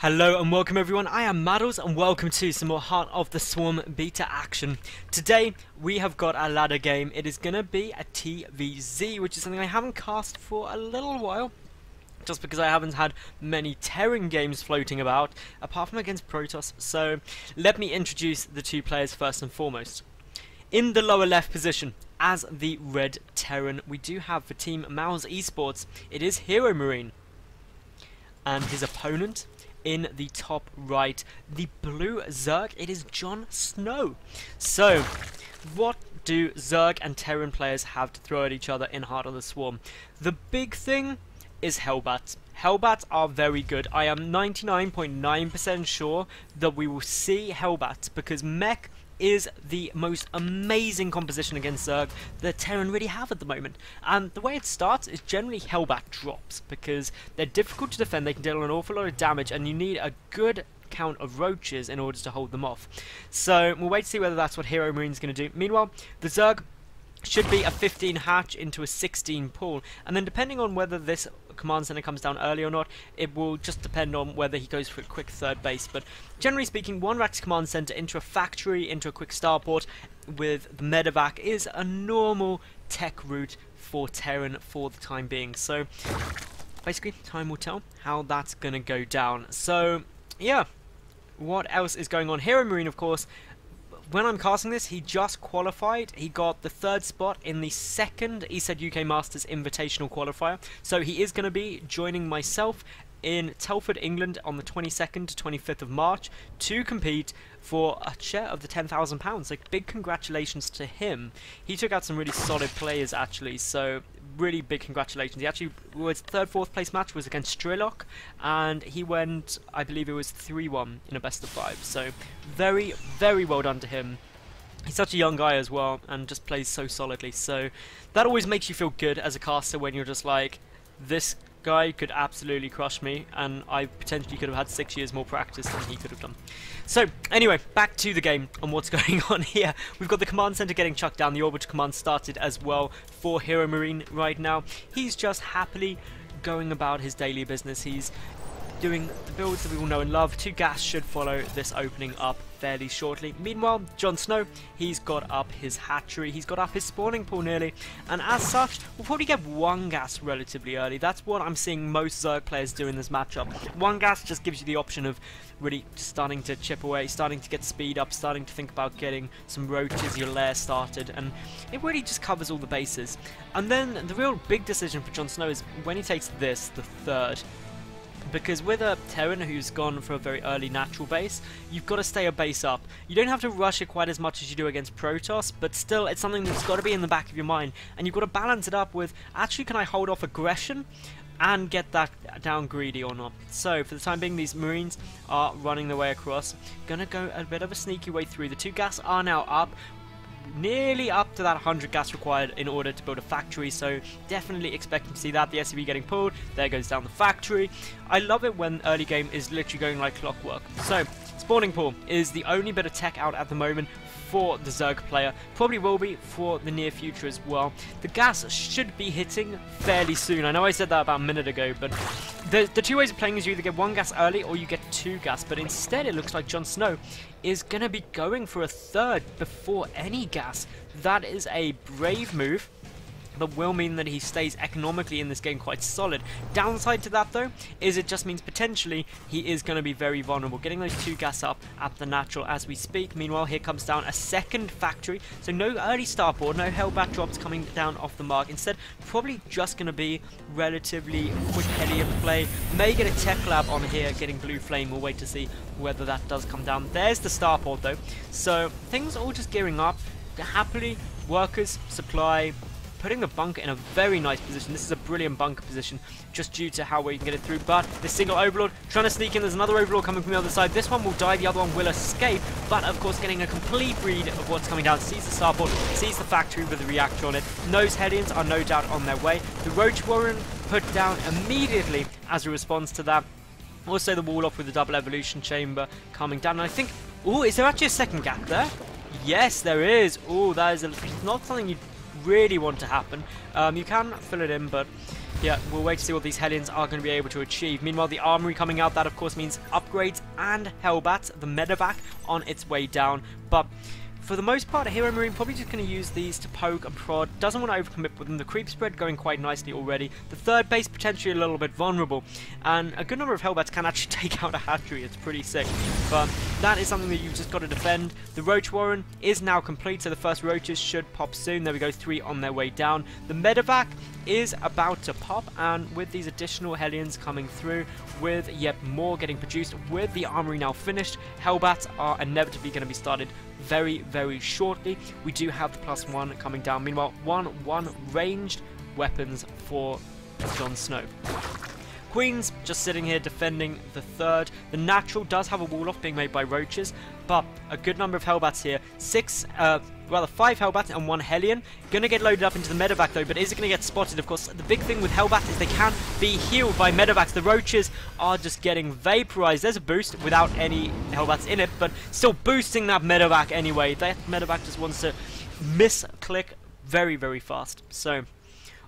Hello and welcome everyone, I am Madals and welcome to some more Heart of the Swarm beta action. Today we have got a ladder game. It is going to be a TvZ, which is something I haven't cast for a little while. Just because I haven't had many Terran games floating about, apart from against Protoss. So let me introduce the two players first and foremost. In the lower left position, as the red Terran, we do have for Team Madals Esports, it is HeroMarine. And his opponent, in the top right, the blue Zerg, it is JonSnow. So, what do Zerg and Terran players have to throw at each other in Heart of the Swarm? The big thing is Hellbats. Hellbats are very good. I am 99.9% sure that we will see Hellbats because mech is the most amazing composition against Zerg that Terran really have at the moment. And the way it starts is generally Hellbat drops because they're difficult to defend, they can deal an awful lot of damage, and you need a good count of roaches in order to hold them off. So we'll wait to see whether that's what HeroMarine is going to do. Meanwhile, the Zerg should be a 15 hatch into a 16 pool, and then depending on whether this command center comes down early or not, it will just depend on whether he goes for a quick third base. But generally speaking, one rack's command center into a factory, into a quick starport with the medevac is a normal tech route for Terran for the time being. So basically, time will tell how that's going to go down. So yeah, what else is going on? HeroMarine, of course, when I'm casting this, he just qualified. He got the 3rd spot in the 2nd ESET UK Masters Invitational Qualifier. So he is going to be joining myself in Telford, England on the 22nd to 25th of March to compete for a share of the £10,000. So big congratulations to him. He took out some really solid players actually, so really big congratulations. He actually was 3rd, 4th place match was against Strillock, and he went, I believe it was 3-1 in a best of 5. So very, very well done to him. He's such a young guy as well, and just plays so solidly. So that always makes you feel good as a caster when you're just like, this guy could absolutely crush me, and I potentially could have had 6 years more practice than he could have done. So anyway, back to the game and what's going on here. We've got the command center getting chucked down. The orbital command started as well for HeroMarine right now. He's just happily going about his daily business. He's doing the builds that we all know and love. 2 gas should follow this opening up fairly shortly. Meanwhile, JonSnow, he's got up his hatchery, he's got up his spawning pool nearly, and as such, we'll probably get 1 gas relatively early. That's what I'm seeing most Zerg players do in this matchup. 1 gas just gives you the option of really starting to chip away, starting to get speed up, starting to think about getting some roaches, your lair started, and it really just covers all the bases. And then the real big decision for JonSnow is when he takes this, the 3rd. Because with a Terran who's gone for a very early natural base, you've got to stay a base up. You don't have to rush it quite as much as you do against Protoss, but still it's something that's got to be in the back of your mind. And you've got to balance it up with, actually can I hold off aggression and get that down greedy or not? So for the time being, these Marines are running their way across. Gonna go a bit of a sneaky way through. The 2 gas are now up. Nearly up to that 100 gas required in order to build a factory, so definitely expecting to see that. The SCV getting pulled, there goes down the factory. I love it when early game is literally going like clockwork. So, spawning pool is the only bit of tech out at the moment for the Zerg player, probably will be for the near future as well. The gas should be hitting fairly soon. I know I said that about a minute ago, but the 2 ways of playing is you either get 1 gas early or you get 2 gas, but instead it looks like JonSnow is going to be going for a 3rd before any gas. That is a brave move that will mean that he stays economically in this game quite solid. Downside to that though is it just means potentially he is going to be very vulnerable, getting those 2 gas up at the natural as we speak. Meanwhile, here comes down a 2nd factory, so no early starboard, no Hellbat drops coming down off the mark. Instead, probably just going to be relatively quick Hellion play. May get a tech lab on here getting blue flame. We'll wait to see whether that does come down. There's the starport though, so things are all just gearing up. Happily, workers, supply, putting the bunker in a very nice position. This is a brilliant bunker position just due to how we can get it through. But this single overlord trying to sneak in. There's another overlord coming from the other side. This one will die, the other one will escape, but of course getting a complete read of what's coming down. Sees the starport, sees the factory with the reactor on it. Knows Hellions are no doubt on their way. The Roach Warren put down immediately as a response to that. Also the wall off with the double evolution chamber coming down. And I think, oh, is there actually a 2nd gap there? Yes, there is. Oh, that is not something you really want to happen. You can fill it in, but Yeah, we'll wait to see what these Hellions are going to be able to achieve. Meanwhile, the armory coming out, that of course means upgrades and Hellbat, the medevac, on its way down. But for the most part, HeroMarine probably just going to use these to poke and prod. Doesn't want to overcommit with them. The creep spread going quite nicely already. The third base potentially a little bit vulnerable. And a good number of Hellbats can actually take out a hatchery. It's pretty sick. But that is something that you've just got to defend. The Roach Warren is now complete, so the first Roaches should pop soon. There we go, 3 on their way down. The medevac is about to pop, and with these additional Hellions coming through, with yet more getting produced, with the armory now finished, Hellbats are inevitably going to be started very, very shortly. We do have the +1 coming down. Meanwhile, 1 ranged weapons for JonSnow. Queen's just sitting here defending the third. The natural does have a wall off being made by Roaches, but a good number of Hellbats here. 5 Hellbats and 1 Hellion. Gonna get loaded up into the medevac though, but is it gonna get spotted? Of course, the big thing with Hellbats is they can be healed by medevacs. The Roaches are just getting vaporized. There's a boost without any Hellbats in it, but still boosting that medevac anyway. That medevac just wants to misclick very, very fast. So,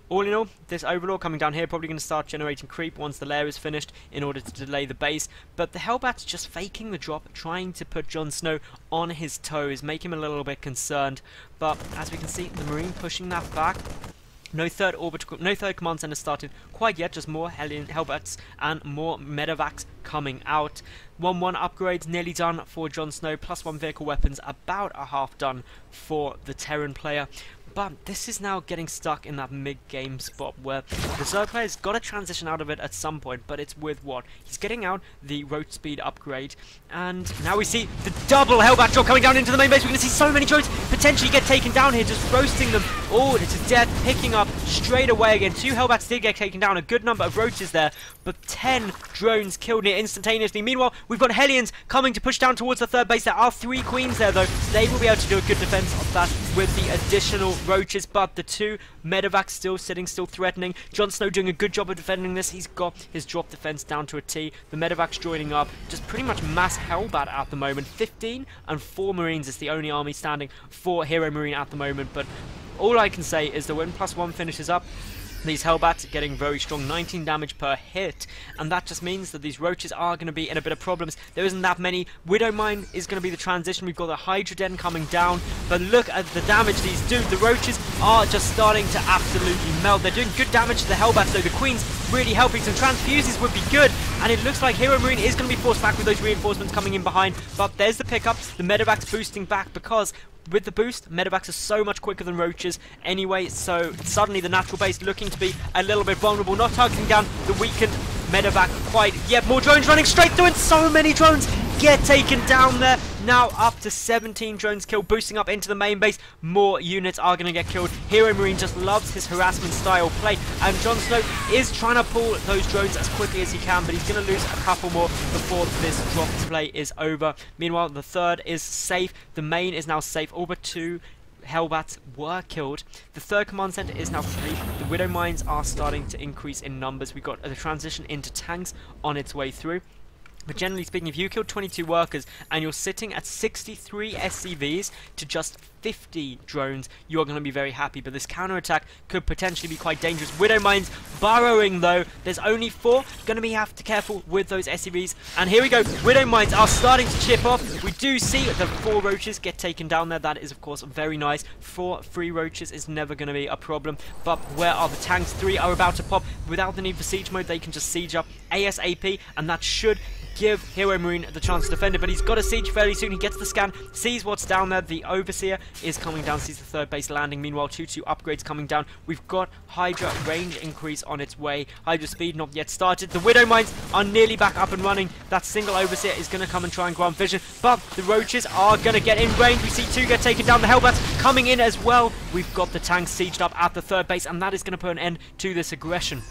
all in all, this Overlord coming down here probably going to start generating creep once the lair is finished in order to delay the base. But the Hellbat's just faking the drop, trying to put JonSnow on his toes, make him a little bit concerned. But as we can see, the Marine pushing that back. No third command center started quite yet, just more Hellbats and more medevacs coming out. 1-1 upgrades nearly done for JonSnow, +1 vehicle weapons about a half done for the Terran player. But this is now getting stuck in that mid-game spot where the Zerg player's got to transition out of it at some point, but it's with what? He's getting out the road speed upgrade, and now we see the double Hellbat drop coming down into the main base. We're going to see so many drones potentially get taken down here, just roasting them all to death, picking up straight away again. 2 Hellbats did get taken down, a good number of roaches there, but 10 drones killed near instantaneously. Meanwhile, we've got Hellions coming to push down towards the third base. There are 3 Queens there though, so they will be able to do a good defense of that with the additional Roaches, but the 2 medevacs still sitting, still threatening. JonSnow doing a good job of defending this. He's got his drop defense down to a T. The medevacs joining up, just pretty much mass Hellbat at the moment. 15 and 4 Marines is the only army standing for HeroMarine at the moment, but all I can say is that when +1 finishes up, these Hellbats are getting very strong, 19 damage per hit, and that just means that these Roaches are going to be in a bit of problems. There isn't that many. Widowmine is going to be the transition. We've got the Hydra Den coming down, but look at the damage these do. The Roaches are just starting to absolutely melt. They're doing good damage to the Hellbats, though. The Queen's really helping. Some transfuses would be good, and it looks like HeroMarine is going to be forced back with those reinforcements coming in behind, but there's the pickup. The medevac's boosting back because with the boost, medevacs are so much quicker than Roaches anyway, so suddenly the natural base looking to be a little bit vulnerable, not targeting down the weakened medevac quite yet. More drones running straight through, and so many drones get taken down there. Now up to 17 drones killed, boosting up into the main base. More units are going to get killed. HeroMarine just loves his harassment style play, and JonSnow is trying to pull those drones as quickly as he can, but he's going to lose a couple more before this drop play is over. Meanwhile, the third is safe. The main is now safe. All but 2 Hellbats were killed. The third command center is now free. The Widow Mines are starting to increase in numbers. We've got the transition into tanks on its way through. But generally speaking, if you killed 22 workers and you're sitting at 63 SCVs to just 50 drones, you're going to be very happy. But this counterattack could potentially be quite dangerous. Widow Mines burrowing though. There's only 4. Going to be have to careful with those SCVs. And here we go. Widow Mines are starting to chip off. We do see the 4 Roaches get taken down there. That is of course very nice. 4 free Roaches is never going to be a problem. But where are the tanks? 3 are about to pop. Without the need for siege mode, they can just siege up ASAP, and that should give HeroMarine the chance to defend it, but he's got a siege fairly soon. He gets the scan, sees what's down there. The Overseer is coming down, sees the third base landing. Meanwhile, 2-2 upgrades coming down. We've got Hydra range increase on its way. Hydra speed not yet started. The Widow Mines are nearly back up and running. That single Overseer is going to come and try and grant vision, but the Roaches are going to get in range. We see 2 get taken down. The Hellbats coming in as well. We've got the tanks sieged up at the third base, and that is going to put an end to this aggression.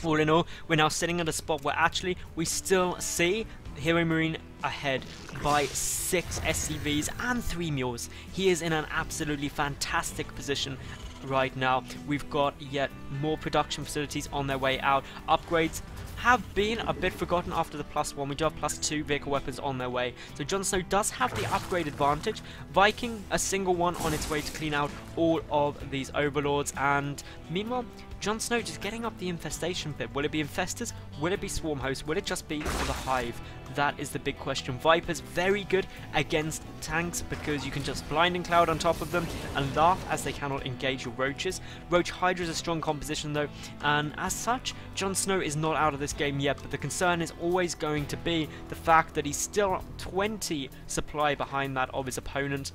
All in all, we're now sitting at a spot where actually we still see HeroMarine ahead by 6 SCVs and 3 mules. He is in an absolutely fantastic position. right now. We've got yet more production facilities on their way out. Upgrades have been a bit forgotten after the +1. We do have +2 vehicle weapons on their way. So JonSnow does have the upgrade advantage. Viking, a single one on its way to clean out all of these overlords. And meanwhile, JonSnow just getting up the infestation bit. Will it be infestors? Will it be swarm hosts? Will it just be the hive? That is the big question. Vipers very good against tanks because you can just blinding cloud on top of them and laugh as they cannot engage your roaches. Roach Hydra is a strong composition though, and as such, JonSnow is not out of this game yet, but the concern is always going to be the fact that he's still 20 supply behind that of his opponent,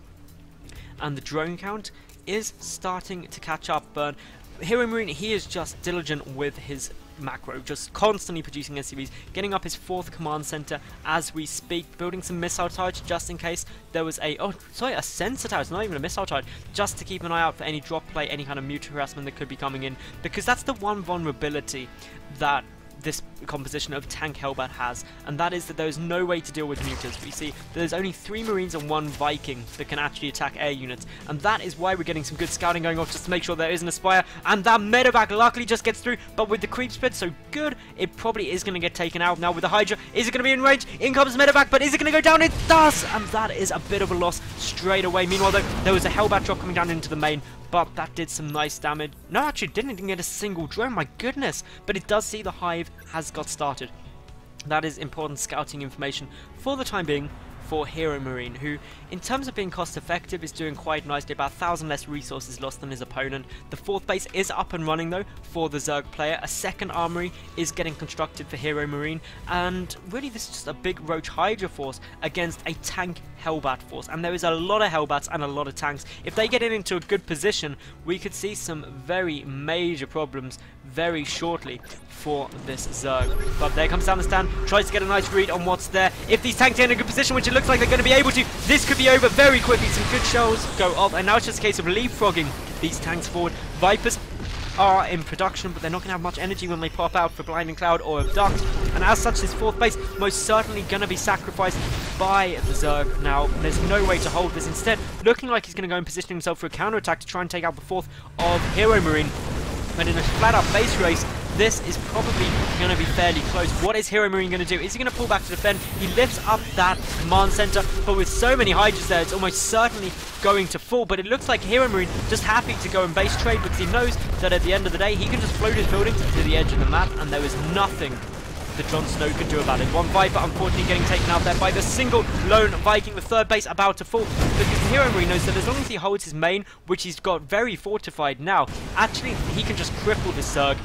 and the drone count is starting to catch up. But HeroMarine, he is just diligent with his macro, just constantly producing SCVs, getting up his 4th command center as we speak, building some missile turrets just in case there was a sensor tower. It's not even a missile turret, just to keep an eye out for any drop play, any kind of mutual harassment that could be coming in, because that's the one vulnerability that this composition of tank Hellbat has, and that is that there is no way to deal with mutas. We see there's only 3 Marines and 1 Viking that can actually attack air units, and that is why we're getting some good scouting going off just to make sure there isn't a Spire, and that medevac luckily just gets through, but with the creep spread so good, it probably is going to get taken out. Now with the Hydra, is it going to be in range? In comes medevac, but is it going to go down? It does, and that is a bit of a loss straight away. Meanwhile though, there was a Hellbat drop coming down into the main, but that did some nice damage. No, actually didn't get a single drone, my goodness. But it does see the hive has got started. That is important scouting information for the time being for HeroMarine, who in terms of being cost effective is doing quite nicely, about 1,000 less resources lost than his opponent. The 4th base is up and running though for the Zerg player. A 2nd armory is getting constructed for HeroMarine, and really this is just a big Roach Hydra force against a tank Hellbat force, and there is a lot of Hellbats and a lot of tanks. If they get into a good position, we could see some very major problems very shortly for this Zerg. But there comes down the stand, tries to get a nice read on what's there. If these tanks are in a good position, which it looks like they're going to be able to, this could be over very quickly. Some good shells go off, and now it's just a case of leapfrogging these tanks forward. Vipers are in production, but they're not going to have much energy when they pop out for blinding cloud or abduct, and as such this 4th base most certainly going to be sacrificed by the Zerg. Now there's no way to hold this, instead looking like he's going to go and position himself for a counterattack to try and take out the 4th of HeroMarine. But in a flat out base race, this is probably going to be fairly close. What is HeroMarine going to do? Is he going to pull back to defend? He lifts up that command center, but with so many Hydras there, it's almost certainly going to fall. But it looks like HeroMarine just happy to go and base trade, because he knows that at the end of the day, he can just float his buildings to the edge of the map, and there is nothing that JonSnow can do about it. 1 Viper unfortunately getting taken out there by the single lone Viking, the 3rd base about to fall, because HeroMarine knows that as long as he holds his main, which he's got very fortified now, actually he can just cripple the Zerg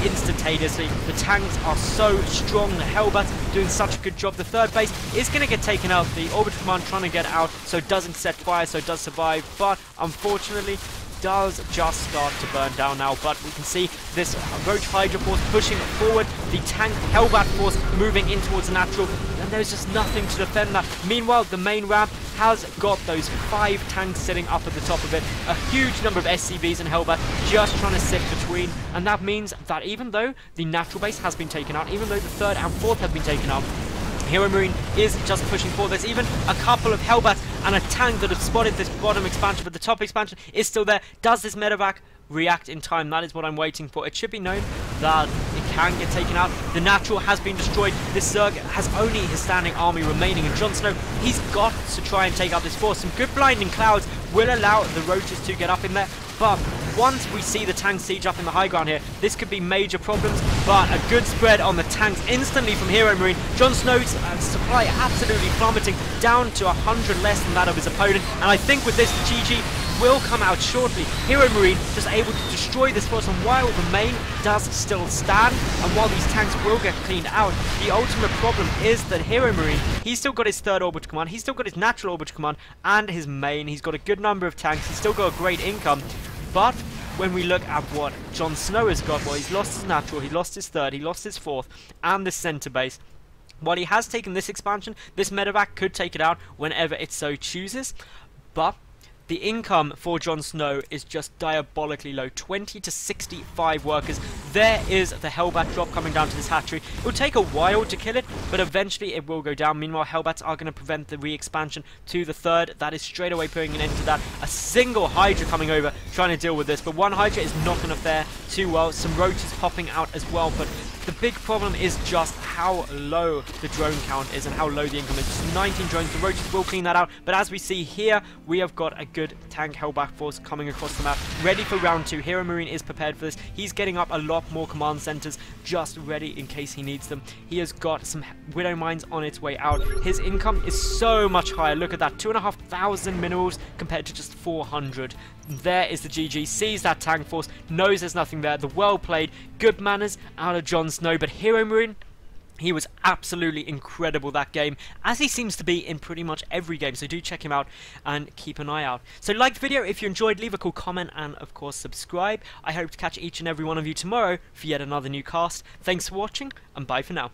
instantaneously. The tanks are so strong, the Hellbats doing such a good job. The 3rd base is going to get taken out, the Orbital Command trying to get out, so it doesn't set fire, so it does survive, but unfortunately does just start to burn down now. But we can see this Roach Hydra force pushing forward, the tank Hellbat force moving in towards the natural, and there's just nothing to defend that. Meanwhile, the main ramp has got those 5 tanks sitting up at the top of it, a huge number of SCVs and Hellbat just trying to sift between, and that means that even though the natural base has been taken out, even though the 3rd and 4th have been taken out, HeroMarine is just pushing forward. There's even a couple of Hellbats and a tank that have spotted this bottom expansion, but the top expansion is still there. Does this medevac react in time? That is what I'm waiting for. It should be known that it can get taken out. The natural has been destroyed. This Zerg has only his standing army remaining, and JonSnow, he's got to try and take out this force. Some good blinding clouds will allow the roaches to get up in there, but once we see the tank siege up in the high ground here, this could be major problems. But a good spread on the tanks instantly from HeroMarine. JonSnow's supply absolutely plummeting down to 100 less than that of his opponent, and I think with this GG will come out shortly. HeroMarine just able to destroy this force, and while the main does still stand, and while these tanks will get cleaned out, the ultimate problem is that HeroMarine, he's still got his 3rd orbital command, he's still got his natural orbital command, and his main. He's got a good number of tanks, he's still got a great income, but when we look at what JonSnow has got, well, he's lost his natural, he lost his 3rd, he lost his 4th, and this center base. While he has taken this expansion, this medevac could take it out whenever it so chooses, but the income for JonSnow is just diabolically low. 20 to 65 workers. There is the Hellbat drop coming down to this hatchery. It will take a while to kill it, but eventually it will go down. Meanwhile, Hellbats are going to prevent the re-expansion to the third. That is straight away putting an end to that. A single Hydra coming over, trying to deal with this, but one Hydra is not going to fare too well. Some roaches popping out as well, but the big problem is just how low the drone count is and how low the income is. Just 19 drones. The roaches will clean that out, but as we see here, we have got a good tank Hellbat force coming across the map, ready for round 2. HeroMarine is prepared for this. He's getting up a lot more command centers, just ready in case he needs them. He has got some Widow Mines on its way out. His income is so much higher. Look at that, 2,500 minerals compared to just 400. There is the GG, sees that tank force, knows there's nothing there. The well played, good manners out of JonSnow, but HeroMarine, he was absolutely incredible that game, as he seems to be in pretty much every game, so do check him out and keep an eye out. So like the video if you enjoyed, leave a cool comment, and of course subscribe. I hope to catch each and every one of you tomorrow for yet another new cast. Thanks for watching, and bye for now.